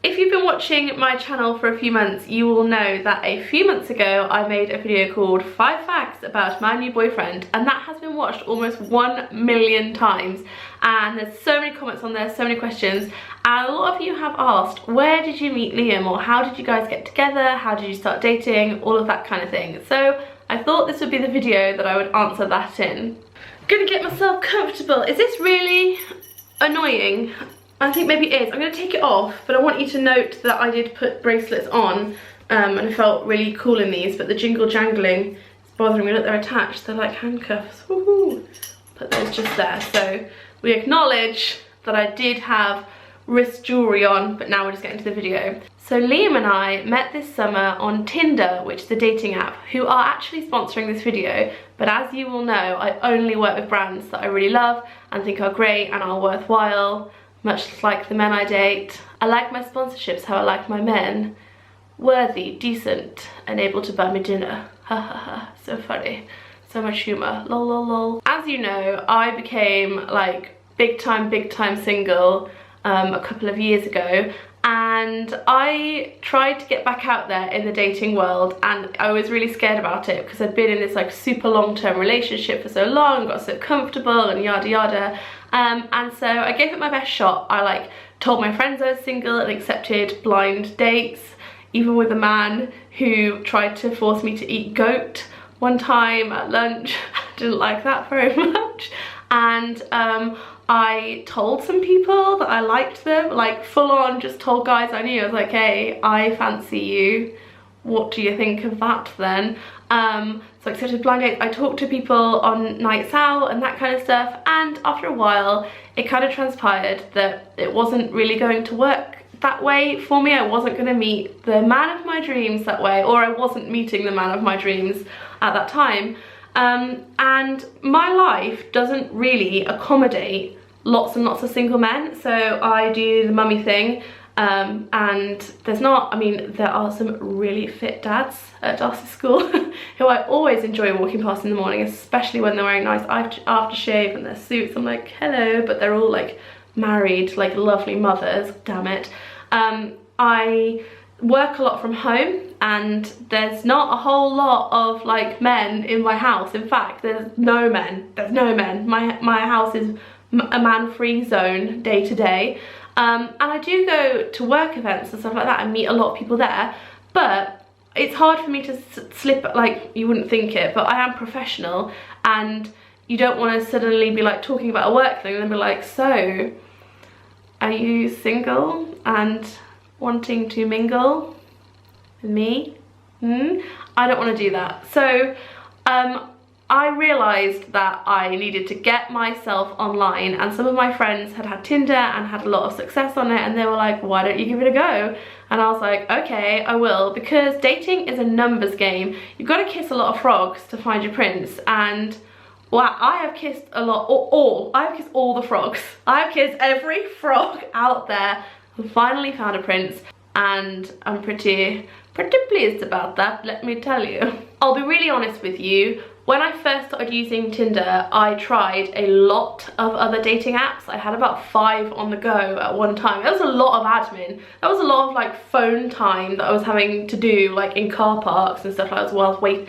If you've been watching my channel for a few months, you will know that a few months ago I made a video called 5 Facts About My New Boyfriend, and that has been watched almost 1 million times, and there's so many comments on there, so many questions, and a lot of you have asked, where did you meet Liam, or how did you guys get together, how did you start dating, all of that kind of thing. So I thought this would be the video that I would answer that in. I'm gonna get myself comfortable. Is this really annoying? I think maybe it is. I'm going to take it off, but I want you to note that I did put bracelets on and I felt really cool in these, but the jingle jangling is bothering me. Look, they're attached. They're like handcuffs. Woohoo! Put those just there. So we acknowledge that I did have wrist jewellery on, but now we're just getting to the video. So Liam and I met this summer on Tinder, which is a dating app, who are actually sponsoring this video, but as you will know, I only work with brands that I really love and think are great and are worthwhile. Much like the men I date, I like my sponsorships how I like my men. Worthy, decent, and able to buy me dinner. Ha ha ha, so funny. So much humour, lol lol lol. As you know, I became like big time single a couple of years ago, and I tried to get back out there in the dating world, and I was really scared about it because I'd been in this like super long-term relationship for so long, got so comfortable and yada yada. And so I gave it my best shot. I like told my friends I was single and accepted blind dates, even with a man who tried to force me to eat goat one time at lunch. I didn't like that very much. And I told some people that I liked them, like full on just told guys I knew. I was like, hey, I fancy you. What do you think of that then? So I accepted blind dates. I talked to people on nights out and that kind of stuff, and after a while it kind of transpired that it wasn't really going to work that way for me. I wasn't going to meet the man of my dreams that way, or I wasn't meeting the man of my dreams at that time. And my life doesn't really accommodate lots and lots of single men, so I do the mummy thing. And there's not, I mean, there are some really fit dads at Darcy school who I always enjoy walking past in the morning, especially when they're wearing nice aftershave and their suits. I'm like, hello, but they're all like married, like lovely mothers, damn it. I work a lot from home, and there's not a whole lot of like men in my house. In fact, there's no men. My house is a man-free zone day to day. And I do go to work events and stuff like that and meet a lot of people there, but it's hard for me to slip, like, you wouldn't think it, but I am professional, and you don't want to suddenly be like talking about a work thing and then be like, so are you single and wanting to mingle with me? I don't want to do that. So I realised that I needed to get myself online, and some of my friends had Tinder and had a lot of success on it, and they were like, why don't you give it a go? And I was like, okay, I will, because dating is a numbers game. You've got to kiss a lot of frogs to find your prince, and well, I have kissed a lot, I have kissed all the frogs. I have kissed every frog out there and finally found a prince, and I'm pretty pleased about that, let me tell you. I'll be really honest with you. When I first started using Tinder, I tried a lot of other dating apps. I had about 5 on the go at one time. That was a lot of admin. That was a lot of like phone time that I was having to do, like in car parks and stuff like that as well. I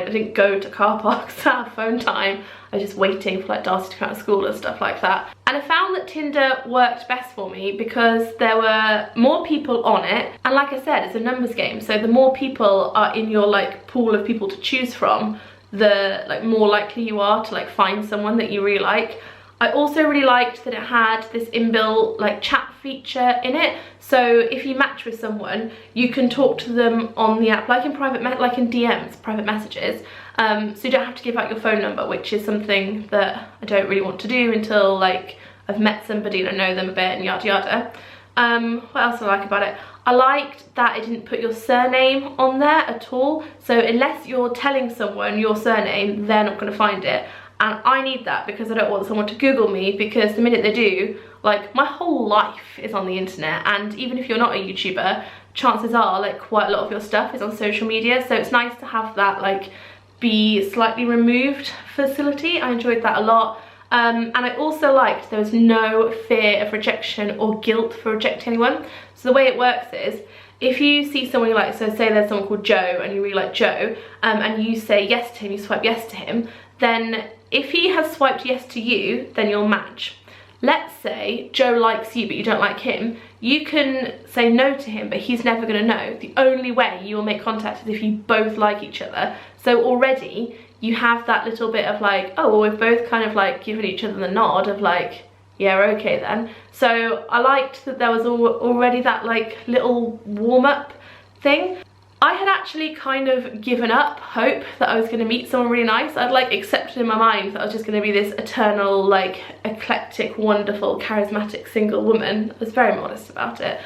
didn't go to car parks to have phone time. I was just waiting for like Darcy to come out of school and stuff like that. And I found that Tinder worked best for me because there were more people on it. And like I said, it's a numbers game. So the more people are in your like pool of people to choose from, the like more likely you are to like find someone that you really like. I also really liked that it had this inbuilt like chat feature in it, so if you match with someone you can talk to them on the app like in DMs, private messages, so you don't have to give out your phone number, which is something that I don't really want to do until like I've met somebody and I know them a bit and yada yada. What else do I like about it? I liked that it didn't put your surname on there at all, so unless you're telling someone your surname, they're not going to find it, and I need that because I don't want someone to Google me, because the minute they do, like, my whole life is on the internet, and even if you're not a YouTuber, chances are like quite a lot of your stuff is on social media, so it's nice to have that like be slightly removed facility. I enjoyed that a lot. And I also liked there was no fear of rejection or guilt for rejecting anyone. So the way it works is, if you see someone you like, so say there's someone called Joe and you really like Joe, and you say yes to him, you swipe yes to him, then if he has swiped yes to you, then you'll match. Let's say Joe likes you but you don't like him, you can say no to him but he's never going to know. The only way you will make contact is if you both like each other. So already you have that little bit of like, oh, well, we've both kind of like given each other the nod of like, yeah, okay then. So I liked that there was already that like little warm-up thing. I had actually kind of given up hope that I was going to meet someone really nice. I'd like accepted in my mind that I was just going to be this eternal, like, eclectic, wonderful, charismatic single woman. I was very modest about it.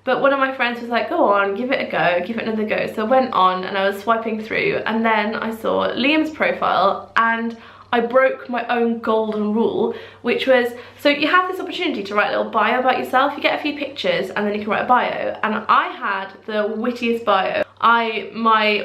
But one of my friends was like, go on, give it a go, give it another go. So I went on and I was swiping through, and then I saw Liam's profile and I broke my own golden rule, which was, so you have this opportunity to write a little bio about yourself. You get a few pictures and then you can write a bio, and I had the wittiest bio. My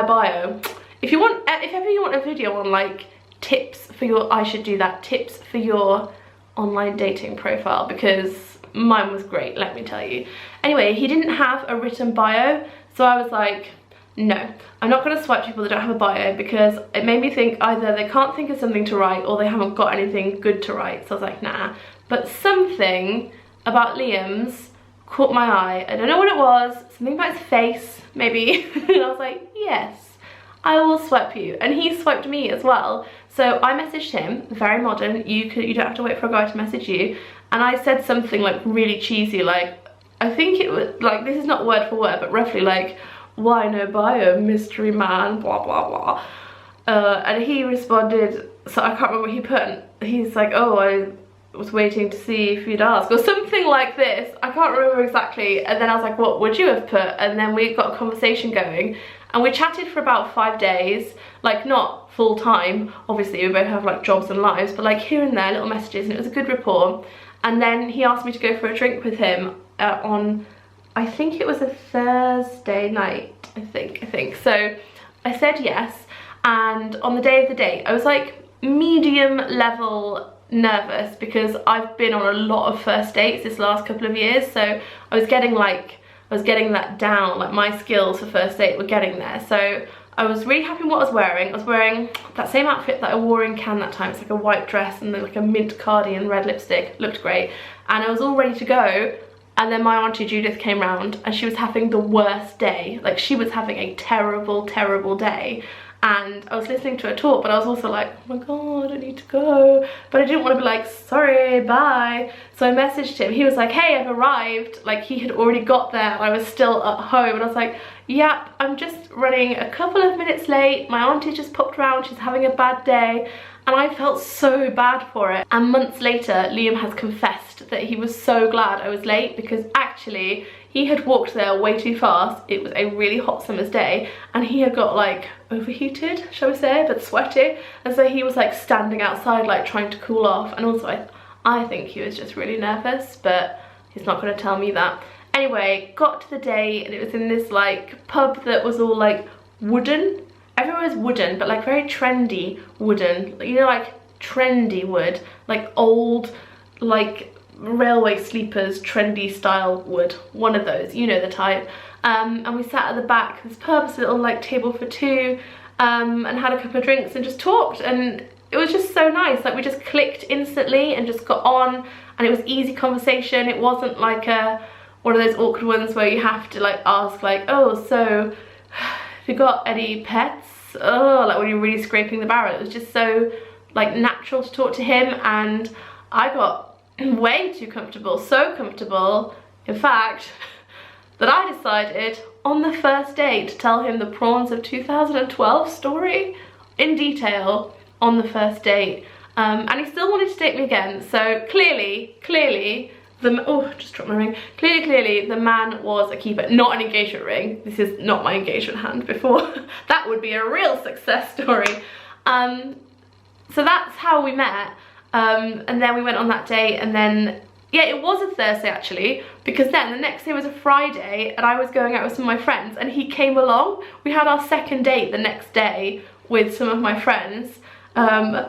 bio, if ever you want a video on like tips for your, I should do that, tips for your online dating profile, because mine was great, let me tell you. Anyway, he didn't have a written bio, so I was like, no, I'm not going to swipe people that don't have a bio, because it made me think either they can't think of something to write or they haven't got anything good to write. So I was like, nah. But something about Liam's caught my eye. I don't know what it was, something about his face, maybe. And I was like, yes, I will swipe you. And he swiped me as well. So I messaged him, very modern, you don't have to wait for a guy to message you. And I said something like really cheesy, like, I think it was like, this is not word for word, but roughly like, why no bio, mystery man, blah blah blah. And he responded, so I can't remember what he put, he's like, oh, I was waiting to see if you'd ask, or something like this. I can't remember exactly. And then I was like, what would you have put? And then we got a conversation going, and we chatted for about 5 days, like not full time, obviously we both have like jobs and lives, but like here and there little messages, and it was a good rapport. And then he asked me to go for a drink with him on, I think it was a Thursday night, I think. So I said yes, and on the day of the date, I was like medium level nervous, because I've been on a lot of first dates this last couple of years, so I was getting that down, like my skills for first date were getting there. So I was really happy with what I was wearing. I was wearing that same outfit that I wore in Cannes that time. It's like a white dress and like a mint cardigan, red lipstick, looked great. And I was all ready to go. And then my auntie Judith came round, and she was having the worst day. Like, she was having a terrible, terrible day. And I was listening to her talk, but I was also like, oh my god, I need to go. But I didn't want to be like, sorry, bye. So I messaged him. He was like, hey, I've arrived. Like, he had already got there, and I was still at home. And I was like, yep, I'm just running a couple of minutes late. My auntie just popped round. She's having a bad day. And I felt so bad for it. And months later, Liam has confessed that he was so glad I was late, because actually he had walked there way too fast. It was a really hot summer's day, and he had got like overheated, shall we say, but sweaty. And so he was like standing outside, like trying to cool off. And also I think he was just really nervous, but he's not going to tell me that. Anyway, got to the day, and it was in this like pub that was all like wooden. Everywhere was wooden, but like very trendy wooden, you know, like trendy wood, like old, like railway sleepers, trendy style wood, one of those, you know the type. And we sat at the back of this pub, this little like table for two, and had a couple of drinks and just talked, and it was just so nice. Like, we just clicked instantly and just got on, and it was easy conversation. It wasn't like one of those awkward ones where you have to like ask like, oh, so have you got any pets? Oh, like when you're really scraping the barrel. It was just so like natural to talk to him, and I got way too comfortable, so comfortable, in fact, that I decided on the first date to tell him the prawns of 2012 story in detail on the first date. And he still wanted to date me again, so clearly, just dropped my ring. Clearly, the man was a keeper, not an engagement ring. This is not my engagement hand before. That would be a real success story. So that's how we met. And then we went on that date, and then, yeah, it was a Thursday actually, because then the next day was a Friday, and I was going out with some of my friends, and he came along. We had our second date the next day with some of my friends.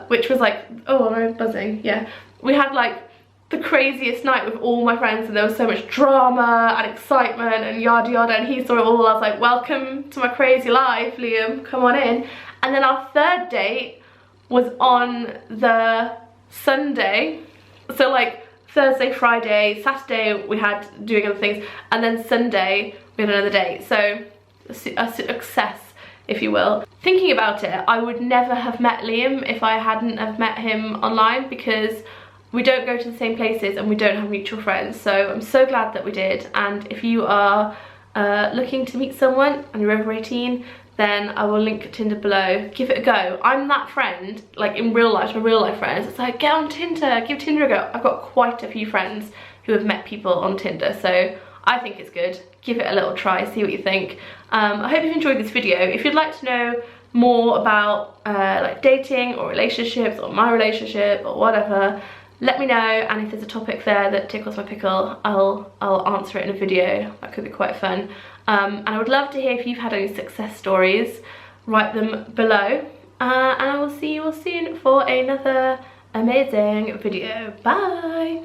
which was like, oh, am I buzzing? Yeah. We had like the craziest night with all my friends, and there was so much drama and excitement and yada yada, and he saw it all. I was like, welcome to my crazy life, Liam, come on in. And then our third date was on the Sunday, so like Thursday, Friday, Saturday we had doing other things, and then Sunday we had another date. So a success, if you will. Thinking about it, I would never have met Liam if I hadn't have met him online, because we don't go to the same places and we don't have mutual friends. So I'm so glad that we did. And if you are looking to meet someone and you're over 18, then I will link Tinder below. Give it a go. I'm that friend, like in real life, my real life friends. It's like, get on Tinder, give Tinder a go. I've got quite a few friends who have met people on Tinder, so I think it's good. Give it a little try, see what you think. I hope you've enjoyed this video. If you'd like to know more about like dating or relationships or my relationship or whatever, let me know, and if there's a topic there that tickles my pickle, I'll answer it in a video. That could be quite fun. And I would love to hear if you've had any success stories. Write them below, and I will see you all soon for another amazing video. Bye.